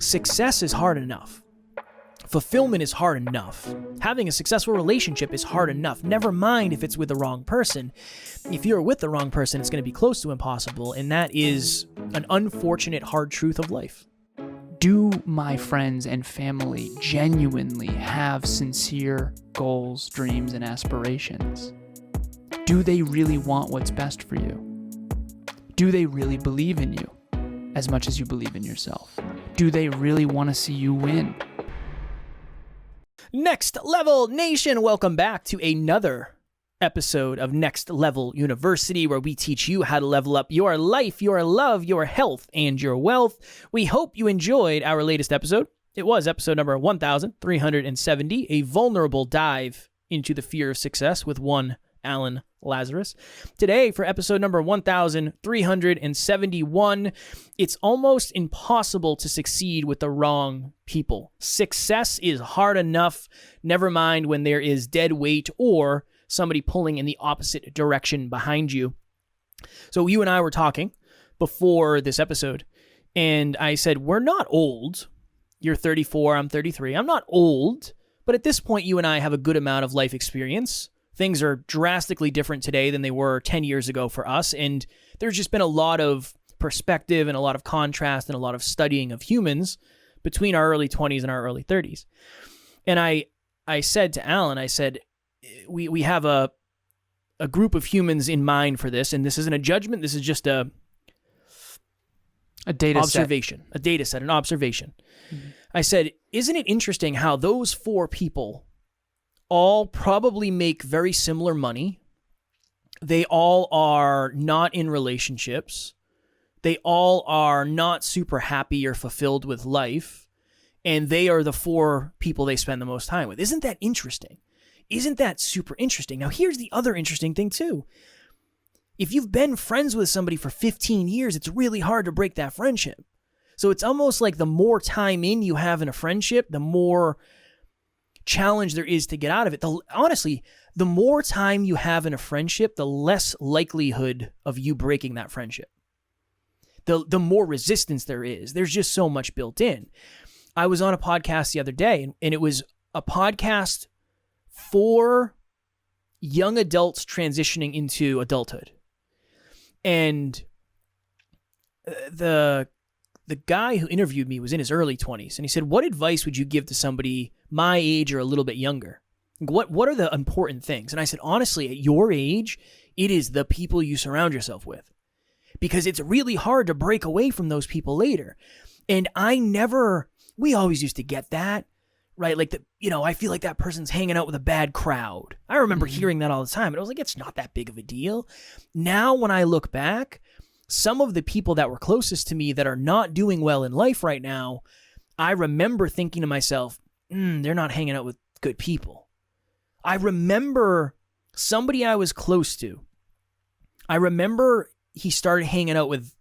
Success is hard enough. Fulfillment is hard enough. Having a successful relationship is hard enough. Never mind if it's with the wrong person. If you're with the wrong person, it's going to be close to impossible, and that is an unfortunate hard truth of life. Do my friends and family genuinely have sincere goals, dreams, and aspirations? Do they really want what's best for you? Do they really believe in you as much as you believe in yourself? Do they really want to see you win? Next Level Nation, welcome back to another episode of Next Level University, where we teach you how to level up your life, your love, your health, and your wealth. We hope you enjoyed our latest episode. It was episode number 1370, a vulnerable dive into the fear of success with one Alan Lazaros. Today, for episode number 1371, it's almost impossible to succeed with the wrong people. Success is hard enough, never mind when there is dead weight or somebody pulling in the opposite direction behind you. So you and I were talking before this episode, and I said, we're not old. You're 34, I'm 33. I'm not old, but at this point, you and I have a good amount of life experience. Things are drastically different today than they were 10 years ago for us, and there's just been a lot of perspective and a lot of contrast and a lot of studying of humans between our early 20s and our early 30s. And I said to Alan, I said, we have a group of humans in mind for this, and this isn't a judgment, this is just a data observation, set. A data set, an observation. Mm-hmm. I said, isn't it interesting how those four people all probably make very similar money? They all are not in relationships. They all are not super happy or fulfilled with life. And they are the four people they spend the most time with. Isn't that interesting? Isn't that super interesting? Now, here's the other interesting thing, too. If you've been friends with somebody for 15 years, it's really hard to break that friendship. So it's almost like the more time in you have in a friendship, the more challenge there is to get out of it. Honestly, the more time you have in a friendship, the less likelihood of you breaking that friendship. The more resistance there is. There's just so much built in. I was on a podcast the other day, and it was a podcast for young adults transitioning into adulthood. And the guy who interviewed me was in his early 20s, and he said, what advice would you give to somebody my age or a little bit younger? What are the important things? And I said, honestly, at your age, it is the people you surround yourself with, because it's really hard to break away from those people later. And we always used to get that, right? Like, I feel like that person's hanging out with a bad crowd. I remember hearing that all the time, and I was like, it's not that big of a deal. Now, when I look back, some of the people that were closest to me that are not doing well in life right now, I remember thinking to myself, they're not hanging out with good people. I remember somebody I was close to. I remember he started hanging out with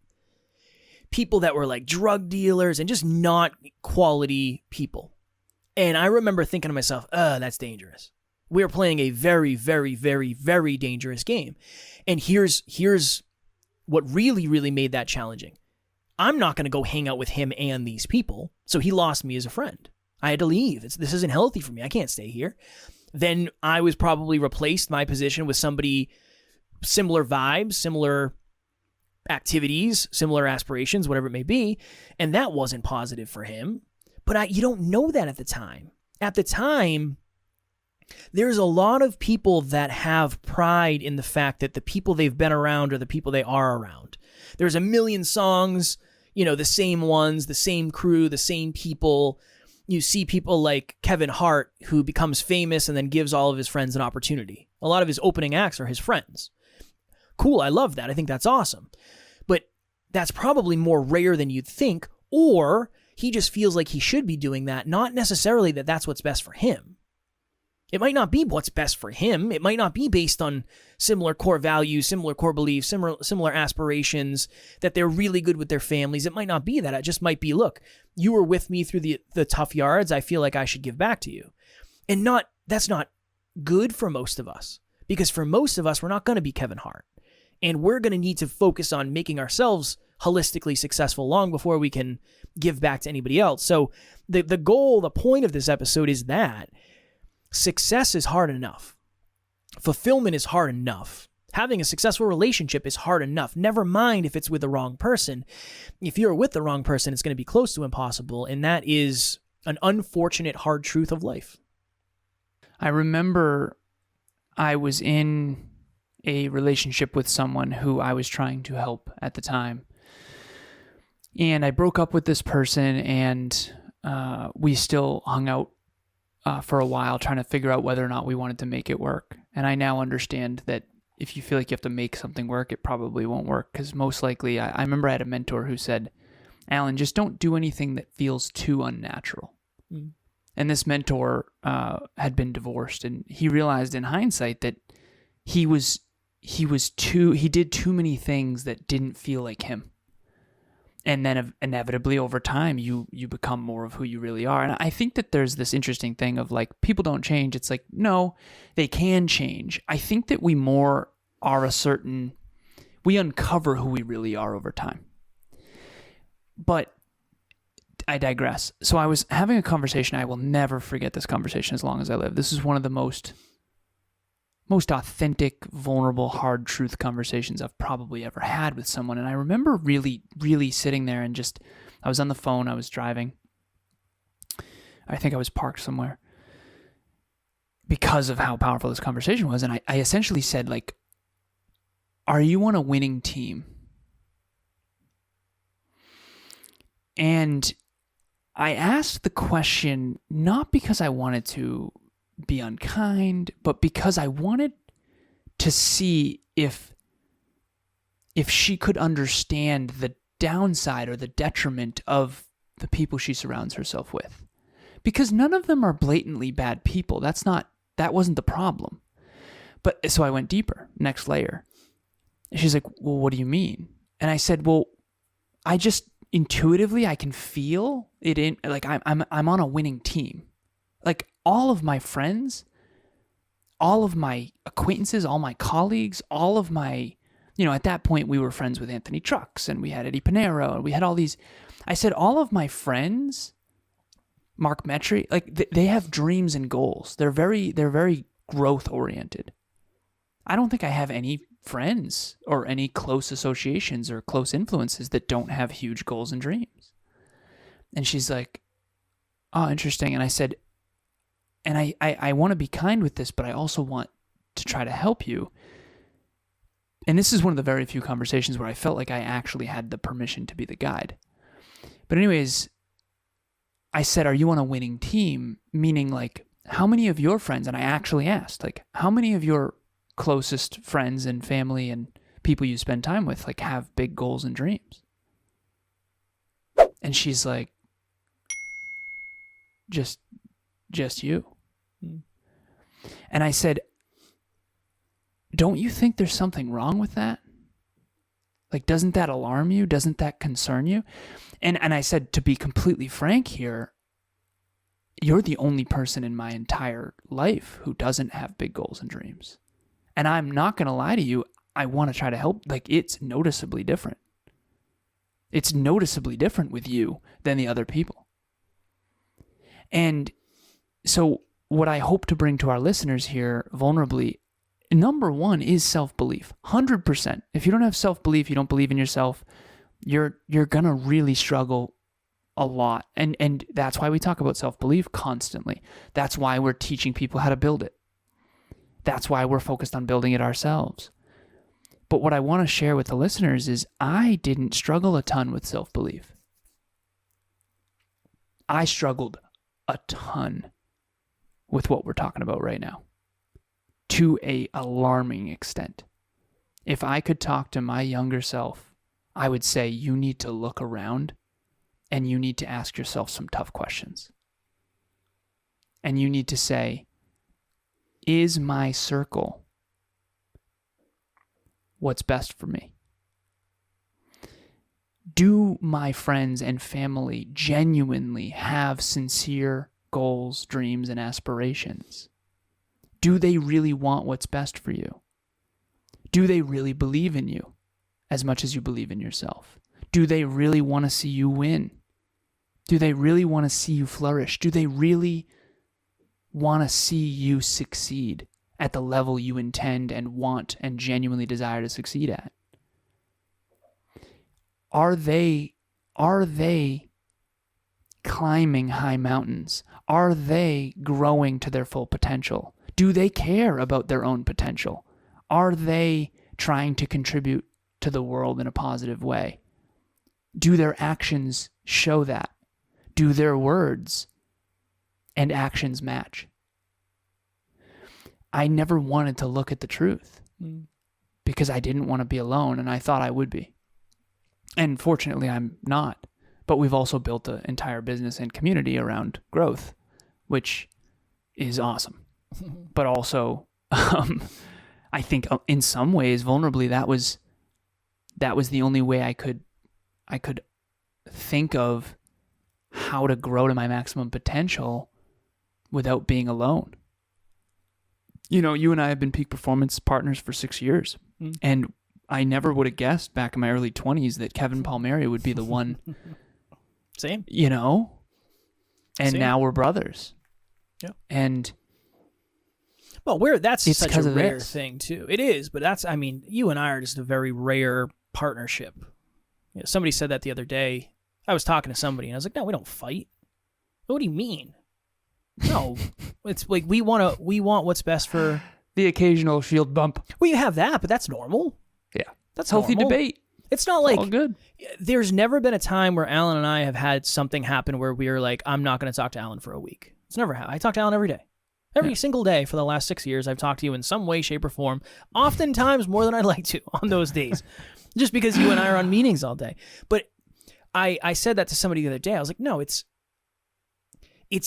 people that were like drug dealers and just not quality people. And I remember thinking to myself, that's dangerous. We're playing a very, very, very, very dangerous game. And here's what really, really made that challenging. I'm not going to go hang out with him and these people. So he lost me as a friend. I had to leave. This isn't healthy for me. I can't stay here. Then I was probably replaced my position with somebody similar vibes, similar activities, similar aspirations, whatever it may be. And that wasn't positive for him. But you don't know that at the time. At the time, there's a lot of people that have pride in the fact that the people they've been around are the people they are around. There's a million songs, the same ones, the same crew, the same people. You see people like Kevin Hart, who becomes famous and then gives all of his friends an opportunity. A lot of his opening acts are his friends. Cool, I love that. I think that's awesome. But that's probably more rare than you'd think, or he just feels like he should be doing that, not necessarily that that's what's best for him. It might not be what's best for him. It might not be based on similar core values, similar core beliefs, similar aspirations, that they're really good with their families. It might not be that. It just might be, look, you were with me through the tough yards. I feel like I should give back to you. And that's not good for most of us, because for most of us, we're not going to be Kevin Hart. And we're going to need to focus on making ourselves holistically successful long before we can give back to anybody else. So the goal, the point of this episode is that success is hard enough. Fulfillment is hard enough. Having a successful relationship is hard enough. Never mind if it's with the wrong person. If you're with the wrong person, it's going to be close to impossible. And that is an unfortunate hard truth of life. I remember I was in a relationship with someone who I was trying to help at the time. And I broke up with this person, and we still hung out for a while trying to figure out whether or not we wanted to make it work. And I now understand that if you feel like you have to make something work, it probably won't work, because most likely, I remember I had a mentor who said, Alan, just don't do anything that feels too unnatural. Mm. And this mentor had been divorced, and he realized in hindsight that he did too many things that didn't feel like him. And then inevitably over time, you become more of who you really are. And I think that there's this interesting thing of like, people don't change. It's like, no, they can change. I think that we more are we uncover who we really are over time. But I digress. So I was having a conversation. I will never forget this conversation as long as I live. This is one of the most authentic, vulnerable, hard truth conversations I've probably ever had with someone. And I remember really, really sitting there and I was on the phone, I was driving. I think I was parked somewhere because of how powerful this conversation was. And I essentially said, like, are you on a winning team? And I asked the question not because I wanted to be unkind, but because I wanted to see if she could understand the downside or the detriment of the people she surrounds herself with. Because none of them are blatantly bad people. That wasn't the problem. But so I went deeper, next layer. And she's like, well, what do you mean? And I said, well, I just intuitively, I can feel it in, like I'm on a winning team. Like all of my friends, all of my acquaintances, all my colleagues, all of my, at that point we were friends with Anthony Trucks and we had Eddie Pinero and we had all these, I said, all of my friends, Mark Metry, like they have dreams and goals. They're very growth oriented. I don't think I have any friends or any close associations or close influences that don't have huge goals and dreams. And she's like, oh, interesting. And I said, and I want to be kind with this, but I also want to try to help you. And this is one of the very few conversations where I felt like I actually had the permission to be the guide. But anyways, I said, are you on a winning team? Meaning like, how many of your friends, and I actually asked, like, how many of your closest friends and family and people you spend time with, like, have big goals and dreams? And she's like, just you. And I said, don't you think there's something wrong with that? Like, doesn't that alarm you? Doesn't that concern you? And I said, to be completely frank here, you're the only person in my entire life who doesn't have big goals and dreams. And I'm not going to lie to you, I want to try to help. Like, it's noticeably different. It's noticeably different with you than the other people. And so what I hope to bring to our listeners here, vulnerably, number one is self-belief. 100%. If you don't have self-belief, you don't believe in yourself, you're going to really struggle a lot. And that's why we talk about self-belief constantly. That's why we're teaching people how to build it. That's why we're focused on building it ourselves. But what I want to share with the listeners is I didn't struggle a ton with self-belief. I struggled a ton with what we're talking about right now, to an alarming extent. If I could talk to my younger self, I would say you need to look around and you need to ask yourself some tough questions. And you need to say, is my circle what's best for me? Do my friends and family genuinely have sincere goals, dreams, and aspirations? Do they really want what's best for you? Do they really believe in you as much as you believe in yourself? Do they really want to see you win? Do they really want to see you flourish? Do they really want to see you succeed at the level you intend and want and genuinely desire to succeed at? Are they climbing high mountains? Are they growing to their full potential? Do they care about their own potential? Are they trying to contribute to the world in a positive way? Do their actions show that? Do their words and actions match? I never wanted to look at the truth because I didn't want to be alone, and I thought I would be. And fortunately, I'm not. But we've also built an entire business and community around growth, which is awesome. But also, I think in some ways, vulnerably, that was the only way I could think of how to grow to my maximum potential without being alone. You know, you and I have been peak performance partners for 6 years, and I never would have guessed back in my early 20s that Kevin Palmieri would be the one. Same. You know? And Same. now we're brothers. Yeah. And well, that's it's such a rare this. thing too. It is, but you and I are just a very rare partnership. You know, somebody said that the other day. I was talking to somebody and I was like, no, we don't fight. What do you mean? No, it's like we want what's best for the occasional shield bump. Well, you have that, but that's normal. Yeah. That's healthy normal. debate. It's not like all good. There's never been a time where Alan and I have had something happen where we are like, I'm not going to talk to Alan for a week. It's never happened. I talk to Alan every day. Every single day for the last 6 years, I've talked to you in some way, shape, or form, oftentimes more than I'd like to on those days, just because you and I are on meetings all day. But I said that to somebody the other day. I was like, no, it's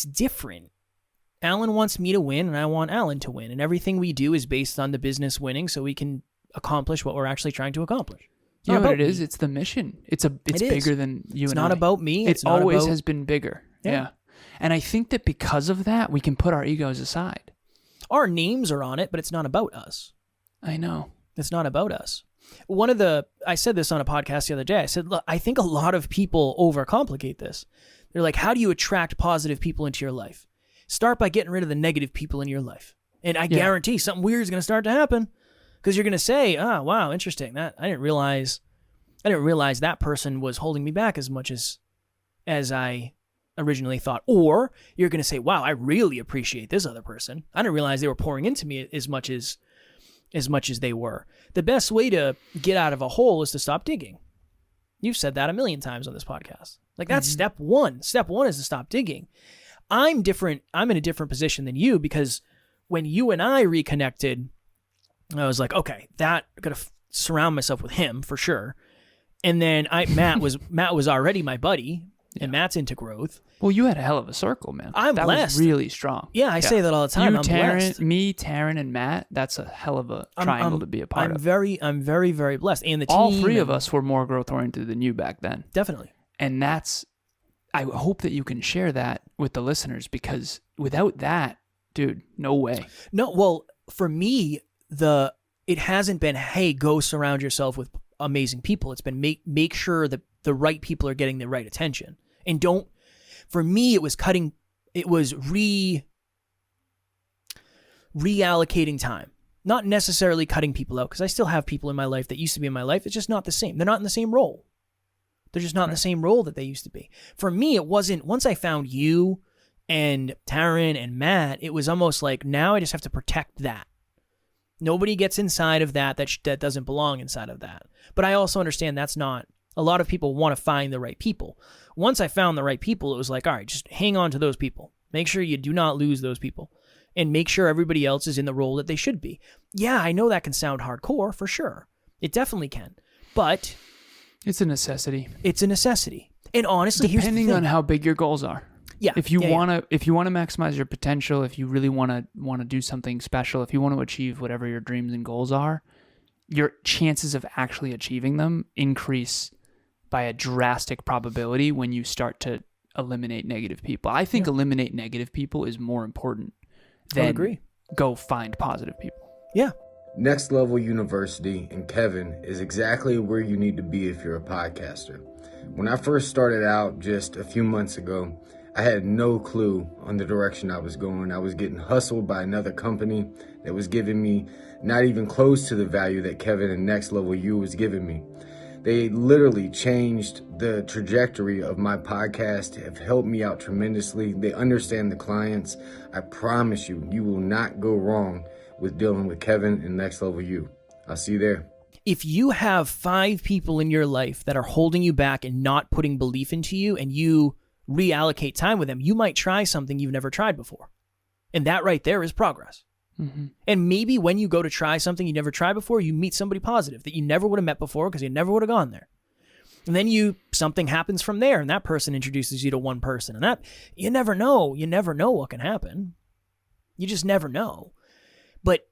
different. Alan wants me to win, and I want Alan to win. And everything we do is based on the business winning so we can accomplish what we're actually trying to accomplish. You know what it is? It's the mission. It's bigger than you and I. It's not about me. It always has been bigger. Yeah. And I think that because of that, we can put our egos aside. Our names are on it, but it's not about us. I know. It's not about us. I said this on a podcast the other day. I said, look, I think a lot of people overcomplicate this. They're like, how do you attract positive people into your life? Start by getting rid of the negative people in your life. And I guarantee something weird is going to start to happen because you're going to say, oh, wow, interesting. I didn't realize that person was holding me back as much as I originally thought. Or you're going to say, wow, I really appreciate this other person. I didn't realize they were pouring into me as much as they were. The best way to get out of a hole is to stop digging. You've said that a million times on this podcast. Like that's step one. Step one is to stop digging. I'm different. I'm in a different position than you because when you and I reconnected, I was like, okay, I'm going to surround myself with him for sure. And then Matt was already my buddy, and Matt's into growth. Well, you had a hell of a circle, man. I'm blessed. Was really strong. Yeah, I say that all the time. You, I'm Taryn, blessed. me, Taryn, and Matt. That's a hell of a triangle to be a part of. I'm very, very blessed. And the team. All three of us were more growth oriented than you back then. Definitely. And I hope that you can share that with the listeners because without that, dude, no way. No, well, for me, it hasn't been, hey, go surround yourself with amazing people. It's been make sure that the right people are getting the right attention. And for me, it was reallocating time. Not necessarily cutting people out because I still have people in my life that used to be in my life. It's just not the same. They're not in the same role. They're just not in the same role that they used to be. For me, it wasn't, once I found you and Taryn and Matt, it was almost like now I just have to protect that. Nobody gets inside of that doesn't belong inside of that. But I also understand that's not, a lot of people want to find the right people. Once I found the right people, it was like, all right, just hang on to those people. Make sure you do not lose those people. And make sure everybody else is in the role that they should be. Yeah, I know that can sound hardcore, for sure. It definitely can. But it's a necessity. It's a necessity. And honestly, depending on how big your goals are. Yeah. If you want to maximize your potential, if you really want to do something special, if you want to achieve whatever your dreams and goals are, your chances of actually achieving them increase by a drastic probability when you start to eliminate negative people. I think eliminate negative people is more important than go find positive people. Yeah. Next Level University and Kevin is exactly where you need to be if you're a podcaster. When I first started out just a few months ago, I had no clue on the direction I was going. I was getting hustled by another company that was giving me not even close to the value that Kevin and Next Level U was giving me. They literally changed the trajectory of my podcast, have helped me out tremendously. They understand the clients. I promise you, you will not go wrong with dealing with Kevin and Next Level U. I'll see you there. If you have 5 people in your life that are holding you back and not putting belief into you, and you reallocate time with them, you might try something you've never tried before. And that right there is progress. Mm-hmm. And maybe when you go to try something you never tried before, you meet somebody positive that you never would have met before because you never would have gone there. And then something happens from there, and that person introduces you to one person. And that, you never know. You never know what can happen. You just never know. But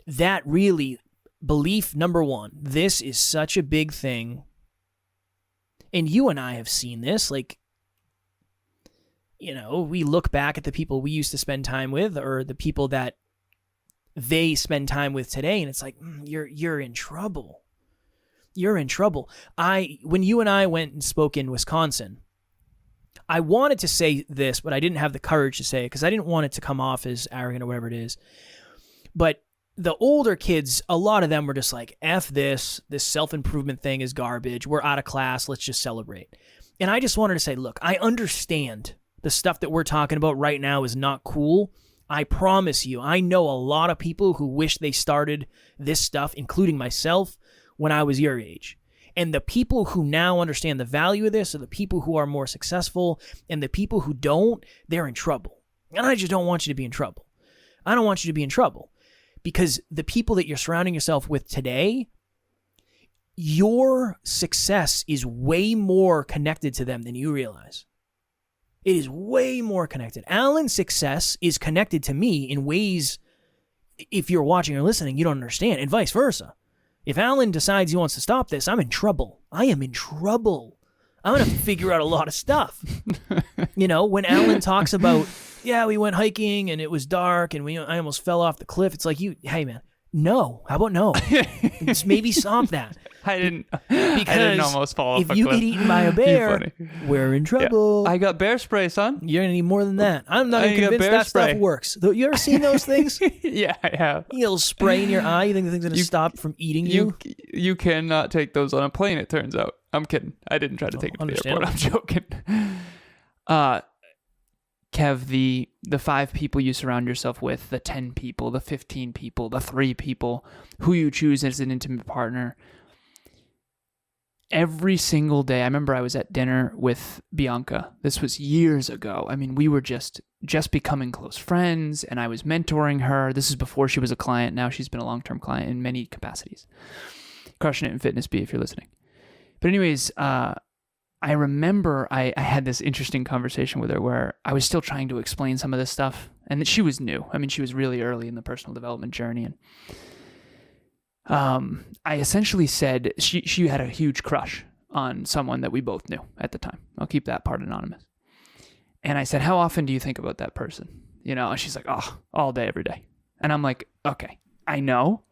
that really, belief number 1, this is such a big thing. And you and I have seen this, like, we look back at the people we used to spend time with, or the people that they spend time with today, and it's like, you're in trouble. You're in trouble. When you and I went and spoke in Wisconsin, I wanted to say this, but I didn't have the courage to say it because I didn't want it to come off as arrogant or whatever it is. But the older kids, a lot of them were just like, F this self-improvement thing is garbage. We're out of class. Let's just celebrate. And I just wanted to say, look, I understand the stuff that we're talking about right now is not cool. I promise you, I know a lot of people who wish they started this stuff, including myself, when I was your age. And the people who now understand the value of this are the people who are more successful, and the people who don't, they're in trouble. And I just don't want you to be in trouble. I don't want you to be in trouble because the people that you're surrounding yourself with today, your success is way more connected to them than you realize. It is way more connected. Alan's success is connected to me in ways, if you're watching or listening, you don't understand, and vice versa. If Alan decides he wants to stop this, I'm in trouble. I am in trouble. I'm going to have to figure out a lot of stuff. When Alan talks about, we went hiking and it was dark and I almost fell off the cliff. It's like, hey man, no. How about no? Just maybe stop that. I didn't almost fall off a cliff. If you get eaten by a bear, we're in trouble. Yeah. I got bear spray, son. You're going to need more than that. I'm not even convinced that stuff works. You ever seen those things? Yeah, I have. You get a little spray in your eye. You think the thing's going to stop from eating you? You cannot take those on a plane, it turns out. I'm kidding. I didn't try to take it to the airport. I'm joking. Kev, the 5 people you surround yourself with, the 10 people, the 15 people, the 3 people, who you choose as an intimate partner, every single day. I remember I was at dinner with Bianca. This was years ago. I mean, we were just becoming close friends, and I was mentoring her. This is before she was a client. Now she's been a long-term client in many capacities. Crushing it in Fitness B if you're listening. But anyways, I remember I had this interesting conversation with her where I was still trying to explain some of this stuff, and that she was new. I mean, she was really early in the personal development journey, and I essentially said she had a huge crush on someone that we both knew at the time. I'll keep that part anonymous. And I said, how often do you think about that person? And she's like, all day, every day. And I'm like, okay, I know.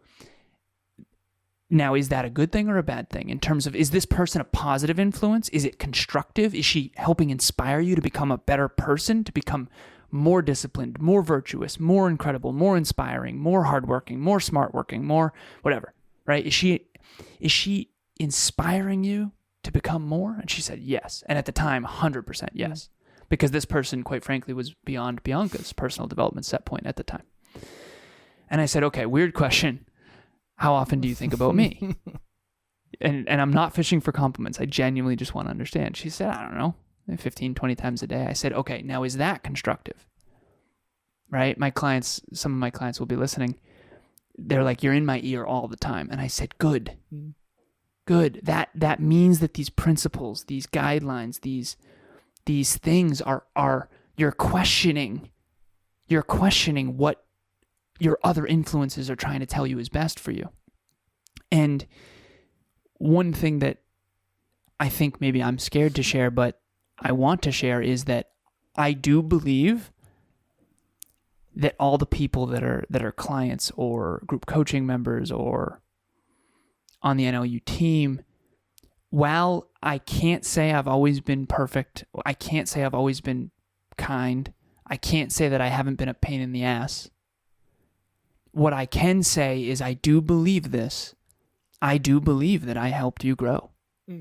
Now, is that a good thing or a bad thing in terms of, is this person a positive influence? Is it constructive? Is she helping inspire you to become a better person, to become more disciplined, more virtuous, more incredible, more inspiring, more hardworking, more smart working, more whatever, right? Is she inspiring you to become more? And she said yes. And at the time, 100% yes. Because this person, quite frankly, was beyond Bianca's personal development set point at the time. And I said, okay, weird question. How often do you think about me? And I'm not fishing for compliments. I genuinely just want to understand. She said, I don't know, 15, 20 times a day. I said, okay, now is that constructive? Right? Some of my clients will be listening. They're like, you're in my ear all the time. And I said, good. That means that these principles, these guidelines, these things are you're questioning what your other influences are trying to tell you is best for you. And one thing that I think maybe I'm scared to share, but I want to share, is that I do believe that all the people that are clients or group coaching members or on the NLU team, while I can't say I've always been perfect, I can't say I've always been kind, I can't say that I haven't been a pain in the ass. What I can say is I do believe this. I do believe that I helped you grow.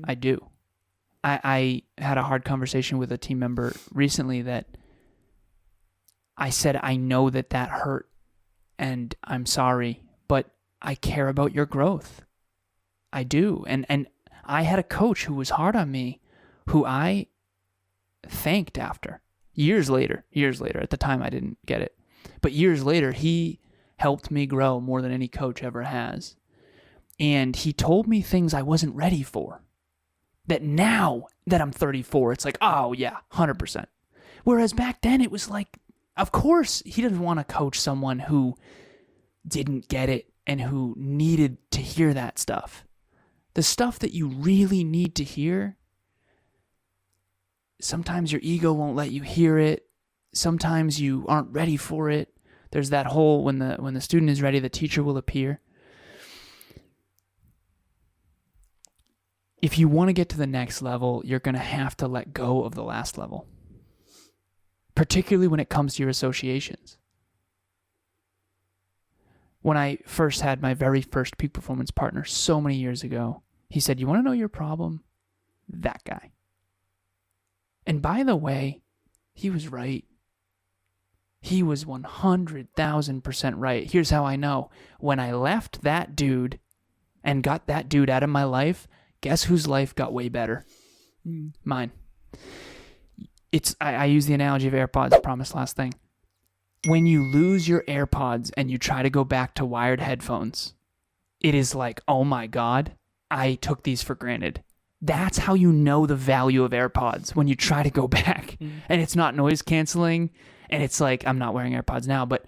I do. I had a hard conversation with a team member recently that I said, I know that hurt and I'm sorry, but I care about your growth. I do. And I had a coach who was hard on me, who I thanked after. Years later. At the time I didn't get it. But years later, he helped me grow more than any coach ever has. And he told me things I wasn't ready for. That now that I'm 34, it's like, oh yeah, 100%. Whereas back then it was like, of course, he didn't want to coach someone who didn't get it and who needed to hear that stuff. The stuff that you really need to hear, sometimes your ego won't let you hear it. Sometimes you aren't ready for it. There's that whole, when the student is ready, the teacher will appear. If you want to get to the next level, you're going to have to let go of the last level, particularly when it comes to your associations. When I first had my very first peak performance partner so many years ago, he said, you want to know your problem? That guy. And by the way, he was right. He was 100,000% right. Here's how I know. When I left that dude and got that dude out of my life, guess whose life got way better? Mine. I use the analogy of AirPods, I promise, last thing. When you lose your AirPods and you try to go back to wired headphones, it is like, oh my God, I took these for granted. That's how you know the value of AirPods, when you try to go back and it's not noise canceling and it's like, I'm not wearing AirPods now, but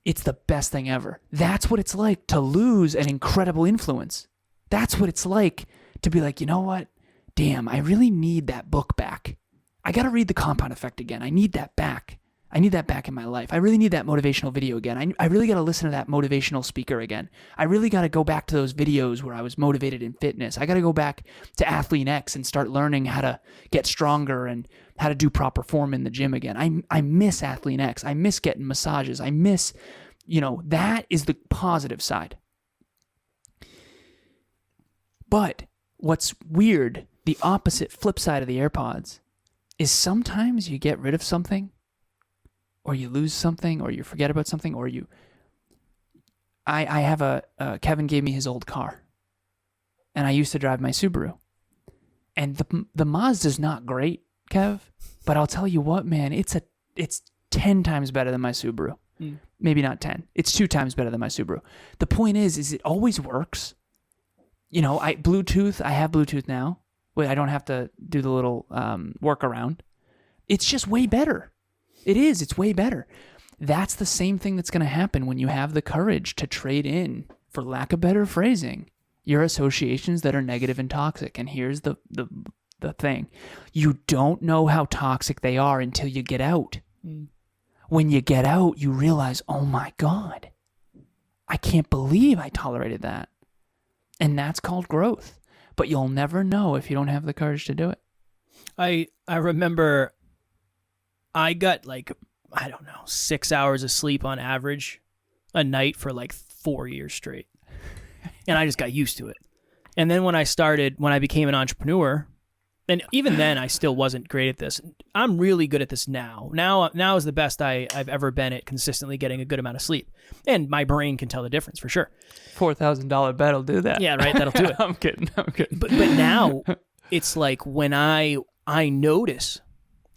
it's the best thing ever. That's what it's like to lose an incredible influence. That's what it's like to be like, you know what? Damn, I really need that book back. I got to read The Compound Effect again. I need that back. I need that back in my life. I really need that motivational video again. I really got to listen to that motivational speaker again. I really got to go back to those videos where I was motivated in fitness. I got to go back to Athlete X and start learning how to get stronger and how to do proper form in the gym again. I miss Athlete X. I miss getting massages. I miss, that is the positive side. But what's weird, the opposite flip side of the AirPods, is sometimes you get rid of something, or you lose something, or you forget about something, or I have Kevin gave me his old car, and I used to drive my Subaru, and the Mazda's not great, Kev, but I'll tell you what, man, it's 10 times better than my Subaru. Maybe not 10. It's 2 times better than my Subaru. The point is it always works. Bluetooth, I have Bluetooth now. Wait, I don't have to do the little workaround. It's just way better. It is. It's way better. That's the same thing that's going to happen when you have the courage to trade in, for lack of better phrasing, your associations that are negative and toxic. And here's the thing. You don't know how toxic they are until you get out. When you get out, you realize, oh my God, I can't believe I tolerated that. And that's called growth. But you'll never know if you don't have the courage to do it. I remember I got 6 hours of sleep on average a night for 4 years straight. And I just got used to it. And then when I became an entrepreneur, and even then I still wasn't great at this. I'm really good at this now. Now is the best I've ever been at consistently getting a good amount of sleep. And my brain can tell the difference for sure. $4,000 bet will do that. Yeah, right. That'll do it. I'm kidding. But now it's like when I notice,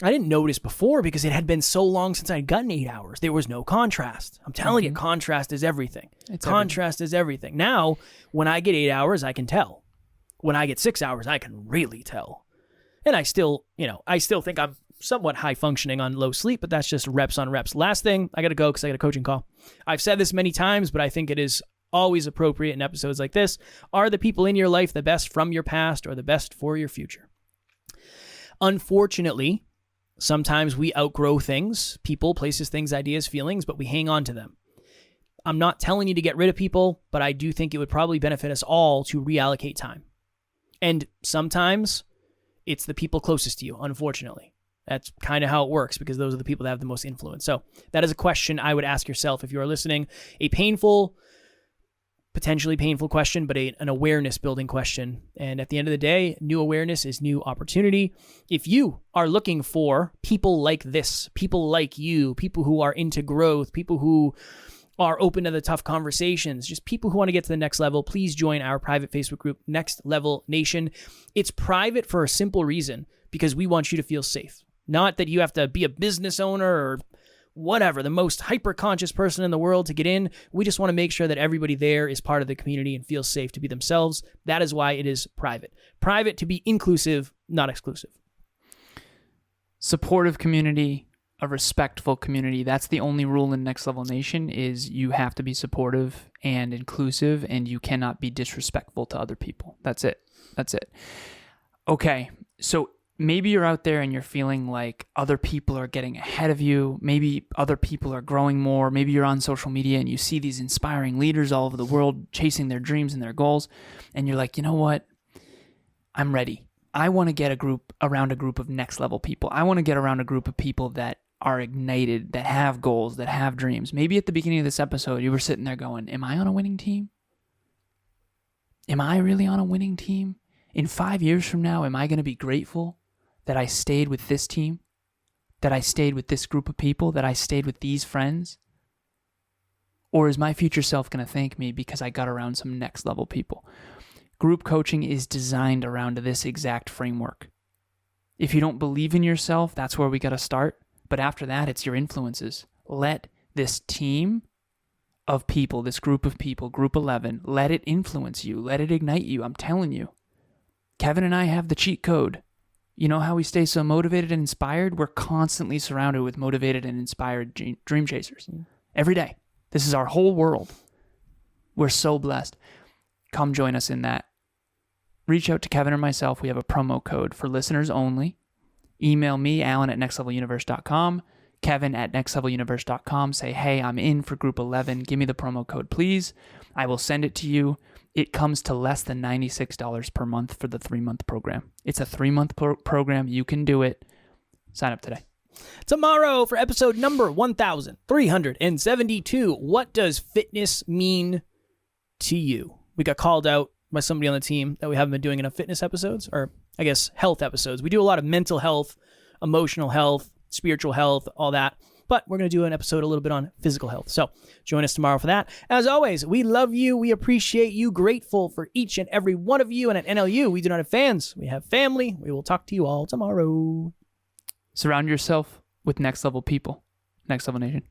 I didn't notice before because it had been so long since I'd gotten 8 hours. There was no contrast. I'm telling you, contrast is everything. Contrast is everything. Now, when I get 8 hours, I can tell. When I get 6 hours, I can really tell. And I still think I'm somewhat high functioning on low sleep, but that's just reps on reps. Last thing, I got to go because I got a coaching call. I've said this many times, but I think it is always appropriate in episodes like this. Are the people in your life the best from your past or the best for your future? Unfortunately, Sometimes we outgrow things, people, places, things, ideas, feelings, but we hang on to them. I'm not telling you to get rid of people, but I do think it would probably benefit us all to reallocate time. And sometimes it's the people closest to you, unfortunately. That's kind of how it works because those are the people that have the most influence. So that is a question I would ask yourself if you are listening. A painful, potentially painful question, but an awareness building question. And at the end of the day, new awareness is new opportunity. If you are looking for people like this, people like you, people who are into growth, people who are open to the tough conversations, just people who want to get to the next level, please join our private Facebook group, Next Level Nation. It's private for a simple reason, because we want you to feel safe. Not that you have to be a business owner or whatever, the most hyper-conscious person in the world to get in. We just want to make sure that everybody there is part of the community and feels safe to be themselves. That is why it is private. Private to be inclusive, not exclusive. Supportive community, a respectful community. That's the only rule in Next Level Nation is you have to be supportive and inclusive, and you cannot be disrespectful to other people. That's it. Okay, so maybe you're out there and you're feeling like other people are getting ahead of you. Maybe other people are growing more. Maybe you're on social media and you see these inspiring leaders all over the world chasing their dreams and their goals, and you're like, you know what? I'm ready. I want to get around a group of next level people. I want to get around a group of people that are ignited, that have goals, that have dreams. Maybe at the beginning of this episode, you were sitting there going, am I on a winning team? Am I really on a winning team? In 5 years from now, am I going to be grateful that I stayed with this team? That I stayed with this group of people? That I stayed with these friends? Or is my future self going to thank me because I got around some next level people? Group coaching is designed around this exact framework. If you don't believe in yourself, that's where we got to start. But after that, it's your influences. Let this team of people, this group of people, Group 11, let it influence you. Let it ignite you. I'm telling you. Kevin and I have the cheat code. You know how we stay so motivated and inspired? We're constantly surrounded with motivated and inspired dream chasers. Every day. This is our whole world. We're so blessed. Come join us in that. Reach out to Kevin or myself. We have a promo code for listeners only. Email me, alan@nextleveluniverse.com, kevin@nextleveluniverse.com. Say, hey, I'm in for Group 11. Give me the promo code, please. I will send it to you. It comes to less than $96 per month for the 3-month program. It's a 3-month program. You can do it. Sign up today. Tomorrow for episode number 1372. What does fitness mean to you? We got called out by somebody on the team that we haven't been doing enough fitness episodes, or I guess health episodes. We do a lot of mental health, emotional health, spiritual health, all that. But we're going to do an episode a little bit on physical health. So join us tomorrow for that. As always, we love you. We appreciate you. Grateful for each and every one of you. And at NLU, we do not have fans. We have family. We will talk to you all tomorrow. Surround yourself with next level people. Next Level Nation.